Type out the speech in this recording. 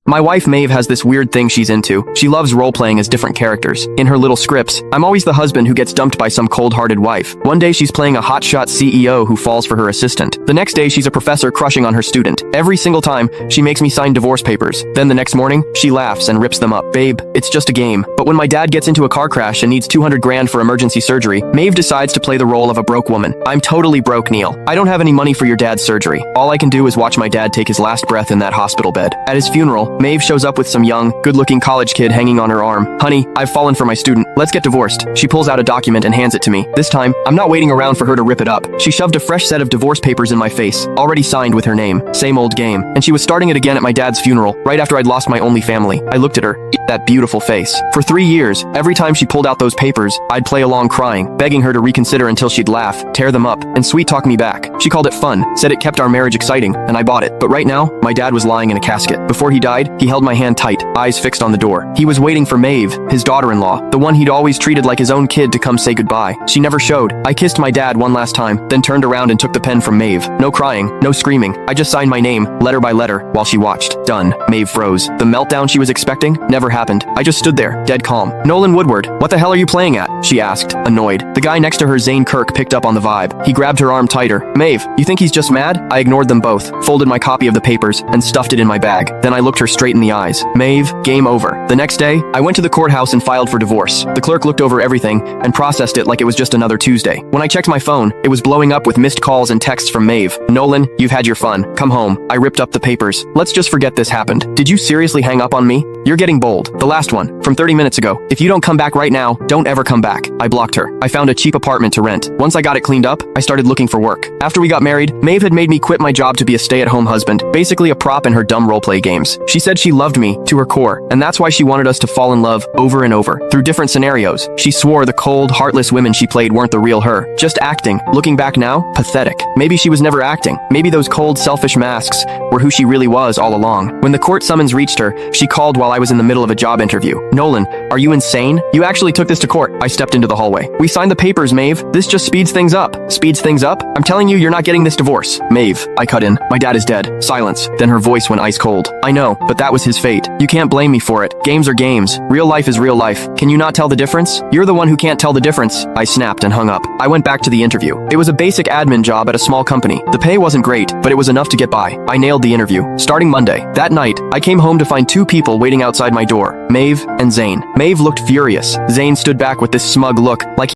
My wife Maeve has this weird thing she's into. She loves role-playing as different characters. In her little scripts, I'm always the husband who gets dumped by some cold-hearted wife. One day she's playing a hotshot CEO who falls for her assistant. The next day she's a professor crushing on her student. Every single time, she makes me sign divorce papers. Then the next morning, she laughs and rips them up. Babe, it's just a game. But when my dad gets into a car crash and needs 200 grand for emergency surgery, Maeve decides to play the role of a broke woman. I'm totally broke, Neil. I don't have any money for your dad's surgery. All I can do is watch my dad take his last breath in that hospital bed. At his funeral, Maeve shows up with some young, good-looking college kid hanging on her arm. Honey, I've fallen for my student. Let's get divorced. She pulls out a document and hands it to me. This time, I'm not waiting around for her to rip it up. She shoved a fresh set of divorce papers in my face, already signed with her name. Same old game. And she was starting it again at my dad's funeral, right after I'd lost my only family. I looked at her. That beautiful face. For 3 years, every time she pulled out those papers, I'd play along crying, begging her to reconsider until she'd laugh, tear them up, and sweet-talk me back. She called it fun, said it kept our marriage exciting, and I bought it. But right now, my dad was lying in a casket. Before he died, he held my hand tight, eyes fixed on the door. He was waiting for Maeve, his daughter-in-law, the one he'd always treated like his own kid, to come say goodbye. She never showed. I kissed my dad one last time, then turned around and took the pen from Maeve. No crying, no screaming. I just signed my name, letter by letter, while she watched. Done. Maeve froze. The meltdown she was expecting never happened. I just stood there, dead calm. Nolan Woodward, what the hell are you playing at? She asked, annoyed. The guy next to her, Zane Kirk, picked up on the vibe. He grabbed her arm tighter. Maeve, you think he's just mad? I ignored them both, folded my copy of the papers, and stuffed it in my bag. Then I looked her straight in the eyes. Maeve, game over. The next day, I went to the courthouse and filed for divorce. The clerk looked over everything and processed it like it was just another Tuesday. When I checked my phone, it was blowing up with missed calls and texts from Maeve. Nolan, you've had your fun. Come home. I ripped up the papers. Let's just forget this happened. Did you seriously hang up on me? You're getting bold. The last one, from 30 minutes ago. If you don't come back right now, don't ever come back. I blocked her. I found a cheap apartment to rent. Once I got it cleaned up, I started looking for work. After we got married, Maeve had made me quit my job to be a stay-at-home husband, basically a prop in her dumb roleplay games. She said she loved me to her core, and that's why she wanted us to fall in love over and over, through different scenarios. She swore the cold, heartless women she played weren't the real her, just acting. Looking back now, pathetic. Maybe she was never acting. Maybe those cold, selfish masks were who she really was all along. When the court summons reached her, she called while I was in the middle of a job interview. Nolan, are you insane? You actually took this to court. I stepped into the hallway. We signed the papers, Maeve. This just speeds things up. Speeds things up? I'm telling you, you're not getting this divorce. Maeve, I cut in. My dad is dead. Silence. Then her voice went ice cold. I know, but that was his fate. You can't blame me for it. Games are games. Real life is real life. Can you not tell the difference? You're the one who can't tell the difference. I snapped and hung up. I went back to the interview. It was a basic admin job at a small company. The pay wasn't great, but it was enough to get by. I nailed the interview. Starting Monday. That night, I came home to find 2 people waiting outside my door. Maeve and Zane. Maeve looked furious. Zane stood back with this smug look, like